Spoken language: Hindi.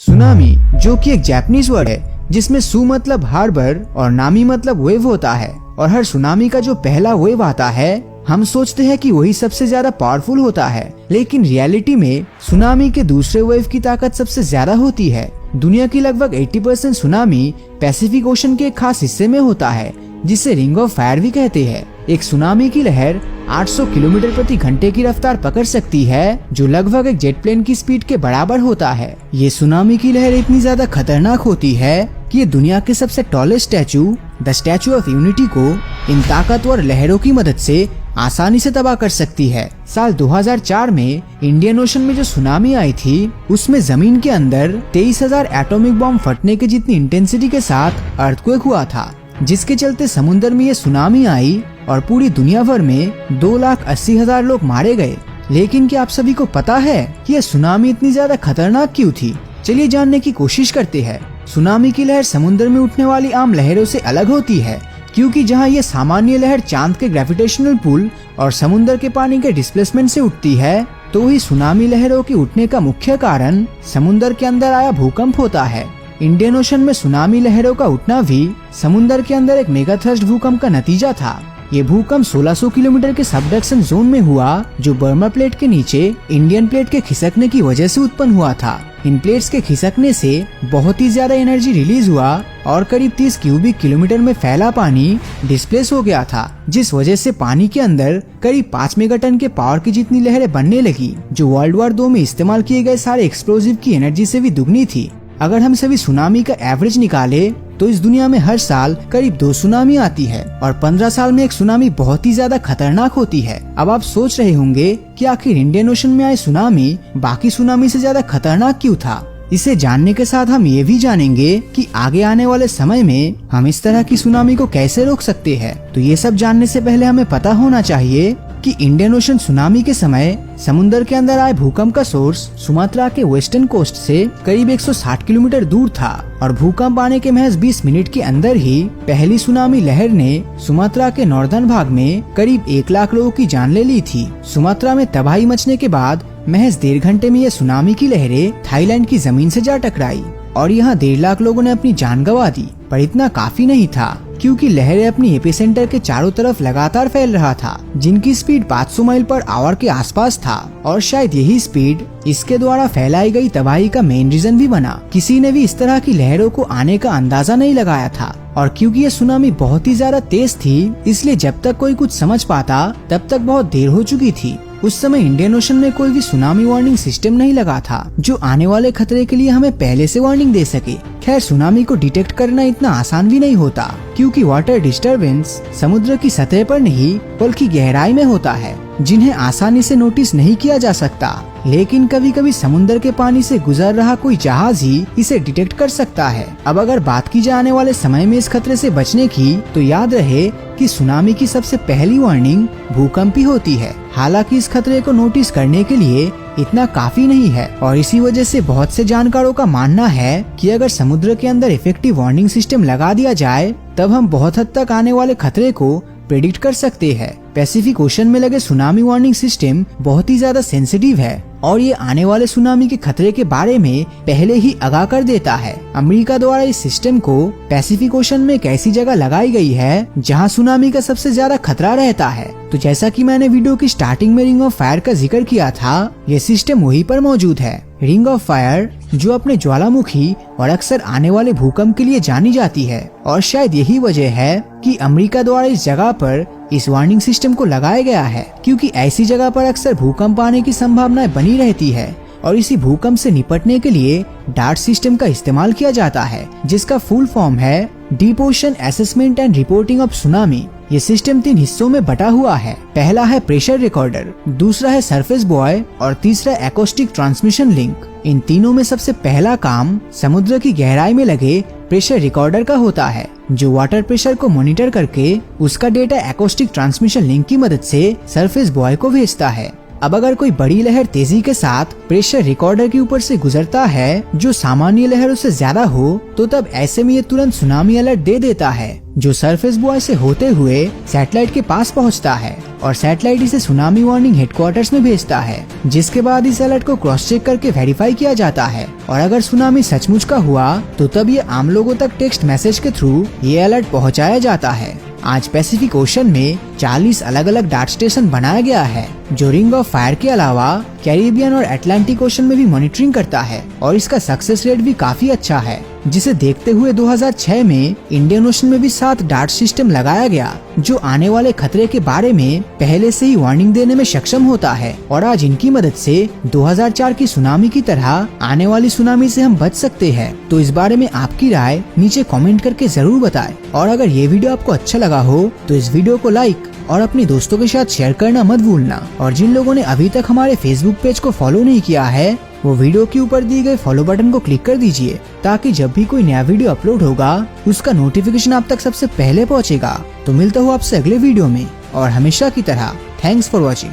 सुनामी, जो कि एक जापानीज वर्ड है जिसमें सु मतलब हार्बर और नामी मतलब वेव होता है, और हर सुनामी का जो पहला वेव आता है हम सोचते हैं कि वही सबसे ज्यादा पावरफुल होता है, लेकिन रियलिटी में सुनामी के दूसरे वेव की ताकत सबसे ज्यादा होती है। दुनिया की लगभग 80% सुनामी पैसिफिक ओशन के एक खास हिस्से में होता है जिसे रिंग ऑफ फायर भी कहते हैं। एक सुनामी की लहर 800 किलोमीटर प्रति घंटे की रफ्तार पकड़ सकती है, जो लगभग एक जेट प्लेन की स्पीड के बराबर होता है। ये सुनामी की लहर इतनी ज्यादा खतरनाक होती है कि ये दुनिया के सबसे tallest statue, the statue of unity को इन ताकतवर लहरों की मदद से आसानी से तबाह कर सकती है। साल 2004 में इंडियन ओशन में जो सुनामी आई थी उसमें जमीन के अंदर 23,000 एटॉमिक बॉम्ब फटने के जितनी इंटेंसिटी के साथ अर्थक्वेक हुआ था, जिसके चलते समुद्र में ये सुनामी आई और पूरी दुनिया भर में 2,80,000 लोग मारे गए। लेकिन क्या आप सभी को पता है कि यह सुनामी इतनी ज्यादा खतरनाक क्यों थी? चलिए जानने की कोशिश करते हैं। सुनामी की लहर समुद्र में उठने वाली आम लहरों से अलग होती है, क्योंकि जहां ये सामान्य लहर चांद के ग्रेविटेशनल पुल और समुद्र के पानी के डिस्प्लेसमेंट से उठती है, तो वही सुनामी लहरों के उठने का मुख्य कारण समुद्र के अंदर आया भूकंप होता है। इंडियन ओशन में सुनामी लहरों का उठना भी समुद्र के अंदर एक मेगा थ्रस्ट भूकंप का नतीजा था। ये भूकंप 1600 किलोमीटर के सबडक्शन जोन में हुआ, जो बर्मा प्लेट के नीचे इंडियन प्लेट के खिसकने की वजह से उत्पन्न हुआ था। इन प्लेट्स के खिसकने से बहुत ही ज्यादा एनर्जी रिलीज हुआ और करीब 30 क्यूबिक किलोमीटर में फैला पानी डिस्प्लेस हो गया था, जिस वजह से पानी के अंदर करीब 5 मेगाटन के पावर की जितनी लहरें बनने लगी, जो वर्ल्ड वॉर 2 में इस्तेमाल किए गए सारे एक्सप्लोजिव की एनर्जी से भी दुगनी थी। अगर हम सभी सुनामी का एवरेज निकाले तो इस दुनिया में हर साल करीब 2 सुनामी आती है और 15 साल में एक सुनामी बहुत ही ज्यादा खतरनाक होती है। अब आप सोच रहे होंगे कि आखिर इंडियन ओशन में आए सुनामी बाकी सुनामी से ज्यादा खतरनाक क्यों था? इसे जानने के साथ हम ये भी जानेंगे कि आगे आने वाले समय में हम इस तरह की सुनामी को कैसे रोक सकते हैं। तो ये सब जानने से पहले हमें पता होना चाहिए कि इंडियन ओशन सुनामी के समय समुद्र के अंदर आए भूकंप का सोर्स सुमात्रा के वेस्टर्न कोस्ट से करीब 160 किलोमीटर दूर था, और भूकंप आने के महज 20 मिनट के अंदर ही पहली सुनामी लहर ने सुमात्रा के नॉर्दर्न भाग में करीब 1 लाख लोगों की जान ले ली थी। सुमात्रा में तबाही मचने के बाद महज 1.5 घंटे में यह सुनामी की लहरें थाईलैंड की जमीन से जा टकराई और यहाँ 1.5 लाख लोगों ने अपनी जान गंवा दी। पर इतना काफी नहीं था, क्योंकि लहरें अपनी एपिसेंटर के चारों तरफ लगातार फैल रहा था, जिनकी स्पीड 500 माइल पर आवर के आसपास था, और शायद यही स्पीड इसके द्वारा फैलाई गई तबाही का मेन रीजन भी बना। किसी ने भी इस तरह की लहरों को आने का अंदाजा नहीं लगाया था, और क्योंकि ये सुनामी बहुत ही ज्यादा तेज थी, इसलिए जब तक कोई कुछ समझ पाता तब तक बहुत देर हो चुकी थी। उस समय इंडियन ओशन में कोई भी सुनामी वार्निंग सिस्टम नहीं लगा था जो आने वाले खतरे के लिए हमें पहले से वार्निंग दे सके। खैर, सुनामी को डिटेक्ट करना इतना आसान भी नहीं होता, क्योंकि वाटर डिस्टरबेंस समुद्र की सतह पर नहीं बल्कि गहराई में होता है, जिन्हें आसानी से नोटिस नहीं किया जा सकता। लेकिन कभी कभी समुद्र के पानी से गुजर रहा कोई जहाज ही इसे डिटेक्ट कर सकता है। अब अगर बात की जाए आने वाले समय में इस खतरे से बचने की, तो याद रहे कि सुनामी की सबसे पहली वार्निंग भूकंप ही होती है। हालांकि इस खतरे को नोटिस करने के लिए इतना काफी नहीं है, और इसी वजह से बहुत से जानकारों का मानना है कि अगर समुद्र के अंदर इफेक्टिव वार्निंग सिस्टम लगा दिया जाए तब हम बहुत हद तक आने वाले खतरे को प्रेडिक्ट कर सकते हैं। पैसिफिक ओशन में लगे सुनामी वार्निंग सिस्टम बहुत ही ज्यादा सेंसिटिव है और ये आने वाले सुनामी के खतरे के बारे में पहले ही आगाह कर देता है। अमेरिका द्वारा इस सिस्टम को पैसिफिक ओशन में एक ऐसी जगह लगाई गई है जहां सुनामी का सबसे ज्यादा खतरा रहता है। तो जैसा कि मैंने वीडियो की स्टार्टिंग में रिंग ऑफ फायर का जिक्र किया था, ये सिस्टम वहीं पर मौजूद है। रिंग ऑफ फायर जो अपने ज्वालामुखी और अक्सर आने वाले भूकंप के लिए जानी जाती है, और शायद यही वजह है कि अमेरिका द्वारा इस जगह पर इस वार्निंग सिस्टम को लगाया गया है, क्योंकि ऐसी जगह पर अक्सर भूकंप आने की संभावनाएं बनी रहती है, और इसी भूकंप से निपटने के लिए डार्ट सिस्टम का इस्तेमाल किया जाता है, जिसका फुल फॉर्म है deep ocean assessment and reporting of tsunami. ये सिस्टम 3 हिस्सों में बटा हुआ है। पहला है प्रेशर रिकॉर्डर, दूसरा है सरफेस बॉय और तीसरा एक्रोस्टिक ट्रांसमिशन लिंक। इन तीनों में सबसे पहला काम समुद्र की गहराई में लगे प्रेशर रिकॉर्डर का होता है, जो वाटर प्रेशर को मॉनिटर करके उसका डेटा एक्रोस्टिक ट्रांसमिशन लिंक की मदद से सरफेस बॉय को भेजता है। अब अगर कोई बड़ी लहर तेजी के साथ प्रेशर रिकॉर्डर के ऊपर से गुजरता है जो सामान्य लहरों से ज्यादा हो, तो तब ऐसे में ये तुरंत सुनामी अलर्ट दे देता है, जो सरफेस बॉय से होते हुए सैटेलाइट के पास पहुंचता है और सैटेलाइट इसे सुनामी वार्निंग हेडक्वार्टर्स में भेजता है, जिसके बाद इस अलर्ट को क्रॉस चेक करके वेरीफाई किया जाता है और अगर सुनामी सचमुच का हुआ तो तब ये आम लोगों तक टेक्स्ट मैसेज के थ्रू ये अलर्ट पहुंचाया जाता है। आज पैसिफिक ओशन में 40 अलग अलग डाटा स्टेशन बनाया गया है जो रिंग ऑफ फायर के अलावा कैरिबियन और अटलांटिक ओशन में भी मॉनिटरिंग करता है और इसका सक्सेस रेट भी काफी अच्छा है, जिसे देखते हुए 2006 में इंडियन ओशन में भी 7 डाटा सिस्टम लगाया गया जो आने वाले खतरे के बारे में पहले से ही वार्निंग देने में सक्षम होता है और आज इनकी मदद से 2004 की सुनामी की तरह आने वाली सुनामी से हम बच सकते हैं। तो इस बारे में आपकी राय नीचे कमेंट करके जरूर बताएं और अगर ये वीडियो आपको अच्छा लगा हो तो इस वीडियो को लाइक और अपने दोस्तों के साथ शेयर करना मत भूलना और जिन लोगों ने अभी तक हमारे फेसबुक पेज को फॉलो नहीं किया है वो वीडियो के ऊपर दिए गए फॉलो बटन को क्लिक कर दीजिए ताकि जब भी कोई नया वीडियो अपलोड होगा उसका नोटिफिकेशन आप तक सबसे पहले पहुंचेगा। तो मिलता हूँ आपसे अगले वीडियो में और हमेशा की तरह थैंक्स फॉर वॉचिंग।